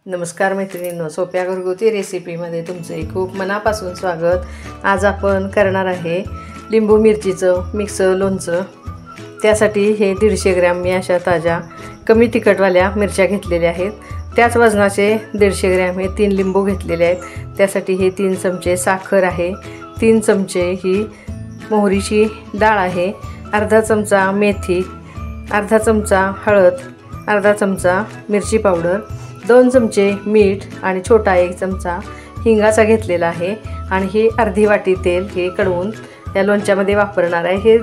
नमस्कार मैत्रिणींनो, सोप्या घरगुती रेसिपीमध्ये तुमचे खूप मनापासून स्वागत। आज आपण करणार आहे लिंबू मिरचीचं मिक्स लोणचं। त्यासाठी हे 150 ग्रॅम मी अशा ताज्या कमी तिखटवाल्या मिरच्या घेतलेल्या आहेत। त्याच वजनाचे 150 ग्रॅम हे 3 लिंबू घेतलेले आहेत। त्यासाठी हे 3 चमचे साखर आहे, 3 चमचे ही मोहरीची डाळ आहे, अर्धा चमचा मेथी, अर्धा चमचा हळद, अर्धा चमचा मिरची पावडर, 2 चमचे मीठ आणि छोटा 1 चमचा हिंगाचा घेतलेला आहे। आणि ही अर्धी वाटी तेल हे कडवून या लोणच्यामध्ये वापरणार आहे। हे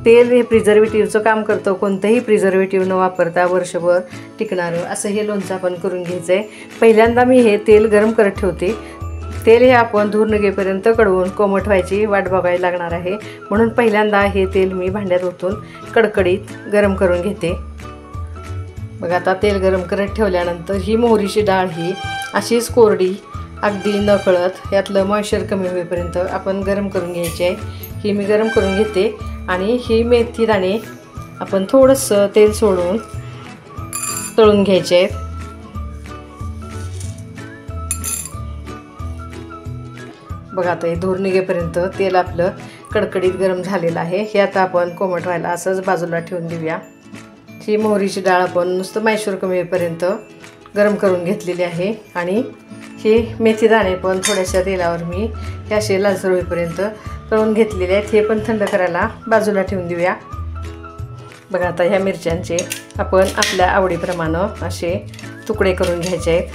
तेल हे प्रिझर्वेटिव्हचं काम करतं। कोणतेही प्रिझर्वेटिव्ह न वापरता वर्षभर टिकणारं असं हे लोणचं आपण करून घ्यायचं आहे। पहिल्यांदा मी हे तेल गरम करत ठेवते। तेल हे आपण धूर निघेपर्यंत कडवून कोमट व्हायची वाट बघायला लागणार आहे, म्हणून पहिल्यांदा हे तेल मी भांड्यात ओतून कडकडीत गरम करून घेते। बघा, आता तेल गरम करत ठेवल्यानंतर ही मोहरीची डाळ ही अशीच कोरडी अगदी नकळत यातलं मॉइश्चर कमी होईपर्यंत आपण गरम करून घ्यायची आहे। ही मी गरम करून घेते आणि ही मेथी दाणे आपण थोडंसं तेल सोडून तळून घ्यायचे आहेत। बघा, आता हे धूर निघेपर्यंत तेल आपलं कडकडीत गरम झालेलं आहे। हे आता आपण कोमट व्हायला असंच बाजूला ठेवून देऊया। ही मोहरीची डाळ आपण नुसतं मॉइश्चर कमी होईपर्यंत गरम करून घेतलेली आहे आणि हे मेथी दाणे पण थोड्याशा तेलावर मी हे असे लालसर होईपर्यंत तळून घेतलेले आहेत। हे पण थंड करायला बाजूला ठेवून देऊया। बघा, आता ह्या मिरच्यांचे आपण आपल्या आवडीप्रमाणे असे तुकडे करून घ्यायचे आहेत।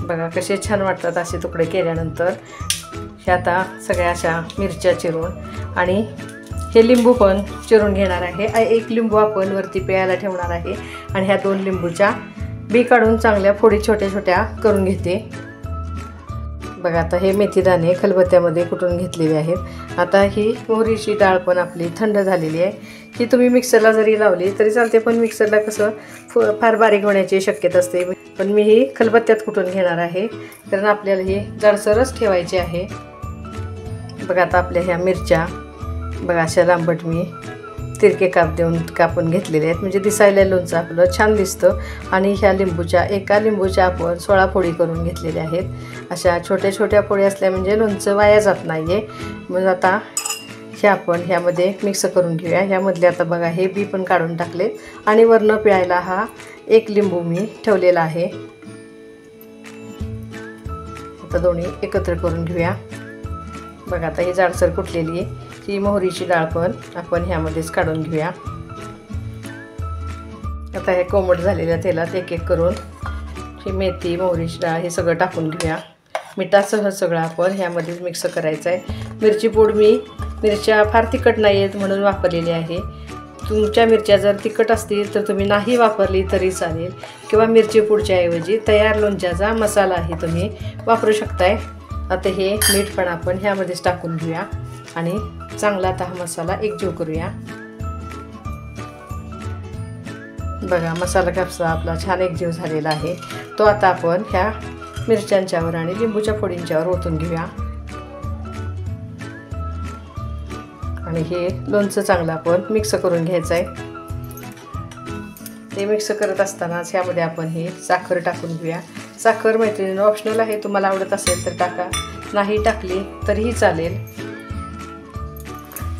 बघा, कसे छान वाटतात असे तुकडे केल्यानंतर। हे आता सगळ्या अशा मिरच्या चिरून आणि हे लिंबू पण चिरून घेणार आहे। 1 लिंबू आपण वरती पिळायला ठेवणार आहे आणि ह्या 2 लिंबूच्या बी काढून चांगल्या फोडी छोट्या छोट्या करून घेते। बघा, आता हे मेथी दाणे खलबत्त्यामध्ये कुटून घेतलेले आहेत। आता ही मोहरीची डाळ पण आपली थंड झालेली आहे। ही तुम्ही मिक्सरला जरी लावली तरी चालते, पण मिक्सरला कसं फार बारीक होण्याची शक्यता असते, पण मी ही खलबत्त्यात कुटून घेणार आहे कारण आपल्याला हे जाडसरच ठेवायचे आहे। बघा, आता आपल्या ह्या मिरच्या बघा अशा लांबट मी तिरके काप देऊन कापून घेतलेले आहेत, म्हणजे दिसायला लोणचं आपलं छान दिसतं। आणि ह्या लिंबूच्या एका लिंबूच्या आपण 16 फोडी करून घेतलेल्या आहेत। अशा छोट्या छोट्या फोडी असल्या म्हणजे लोणचं वाया जात नाही आहे। मग आता हे आपण ह्यामध्ये मिक्स करून घेऊया। ह्यामधले आता बघा हे बी पण काढून टाकले आणि वरनं पिळायला हा 1 लिंबू मी ठेवलेला आहे। आता दोन्ही एकत्र करून घेऊया। बघा, आता ही जाडसर कुटलेली ही मोहरीची डाळ पण आपण ह्यामध्येच काढून घेऊया। आता हे कोमट झालेल्या तेलात एक एक करून ही मेथी मोहरीची डाळ हे सगळं टाकून घेऊया। मिठासह सगळं आपण ह्यामध्येच मिक्स करायचं आहे। मिरची पूड मी मिरच्या फार तिखट नाही आहेत म्हणून वापरलेली आहे। तुमच्या मिरच्या जर तिखट असतील तर तुम्ही नाही वापरली तरी चालेल, किंवा मिरची पूडच्या ऐवजी तयार लोणच्याचा मसालाही तुम्ही वापरू शकताय। आता हे मीठ पण आपण ह्यामध्येच टाकून घेऊया आणि चांगला आता हा मसाला एकजीव करूया। बघा, मसाला कापसा आपला छान एकजीव झालेला आहे। तो आता आपण ह्या मिरच्यांच्यावर आणि लिंबूच्या फोडींच्यावर ओतून घेऊया आणि हे लोणचं चांगलं आपण मिक्स करून घ्यायचं आहे। ते मिक्स करत असतानाच ह्यामध्ये आपण हे साखर टाकून घेऊया। साखर मैत्रिणींनो ऑप्शनल आहे, तुम्हाला आवडत असेल तर टाका, नाही टाकली तरीही चालेल।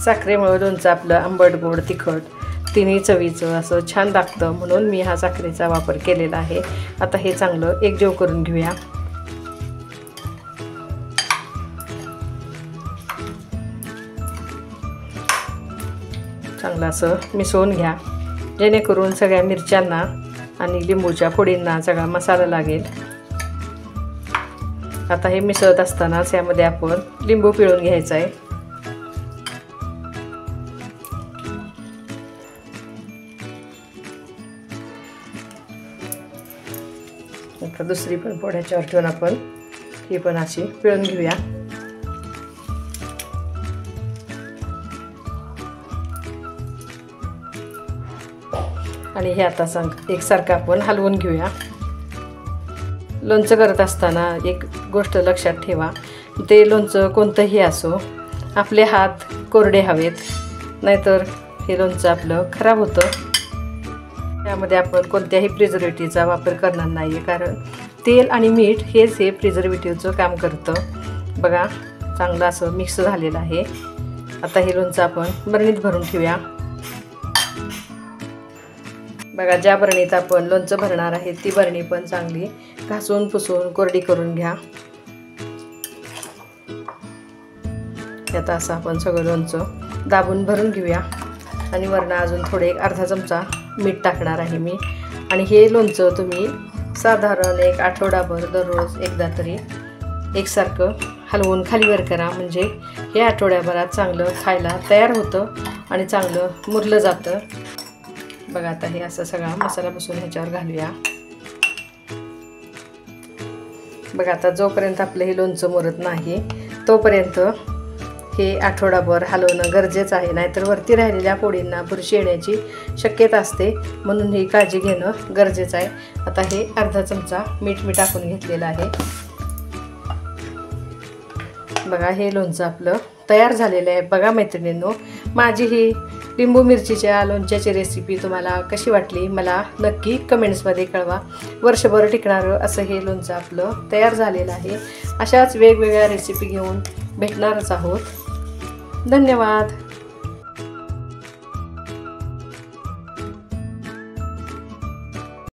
साखरेमुळे लोणचं आपलं आंबट गोड तिखट तिन्ही चवीचं असं छान लागतं, म्हणून मी हा साखरेचा वापर केलेला आहे। आता हे चांगलं एकजीव करून घेऊया। चांगलं असं मिसळून घ्या, जेणेकरून सगळ्या मिरच्यांना आणि लिंबूच्या फोडींना सगळा मसाला लागेल। आता हे मिसळत असतानाच यामध्ये आपण लिंबू पिळून घ्यायचं आहे। आता दुसरी पण फोड ह्याच्यावर ठेवून आपण ही पण अशी पिळून घेऊया। आणि हे आता एकसारखं आपण हलवून घेऊया। लोणचं करत असताना एक गोष्ट लक्षात ठेवा, ते लोणचं कोणतंही असो आपले हात कोरडे हवेत, नाहीतर हे लोणचं आपलं खराब होतं। यामध्ये आपण कोणत्याही प्रिझर्वेटिव्हचा वापर करणार नाही, कारण तेल आणि मीठ हेच हे प्रिझर्वेटिव्हचं काम करतं. बघा चांगलं असं मिक्स झालेलं आहे. आता हे लोणचं आपण बरणीत भरून ठेवूया. बघा ज्या बरणीत आपण लोणचं भरणार आहे ती बरणी पण चांगली घासून पुसून कोरडी करून घ्या. आता असं आपण सगळं लोणचं दाबून भरून घेऊया आणि वरनं अजून थोडे अर्धा चमचा मीठ टाकणार आहे मी. आणि हे लोणचं तुम्ही साधारण एक आठवडाभर दररोज एकदा तरी एकसारखं हलवून खालीवर करा, म्हणजे हे आठवड्याभरात चांगलं खायला तयार होतं आणि चांगलं मुरलं जातं. बघा आता हे असं सगळा मसाला बसून ह्याच्यावर घालूया. बघा आता जोपर्यंत आपलं हे लोणचं मुरत नाही तोपर्यंत हे आठवडाभर हलवणं गरजेचं आहे, नाहीतर वरती राहिलेल्या फोडींना बुरशी येण्याची शक्यता असते, म्हणून ही काळजी घेणं गरजेचं आहे. आता हे अर्धा चमचा मीठ मी टाकून घेतलेलं आहे. बघा हे लोणचं आपलं तयार झालेलं आहे. बघा मैत्रिणींनो, माझी ही लिंबू मिरचीच्या लोणच्याची रेसिपी तुम्हाला कशी वाटली मला नक्की कमेंट्समध्ये कळवा. वर्षभर टिकणारं असं हे लोणचं आपलं तयार झालेलं आहे. अशाच वेगवेगळ्या रेसिपी घेऊन भेटणारच आहोत. धन्यवाद.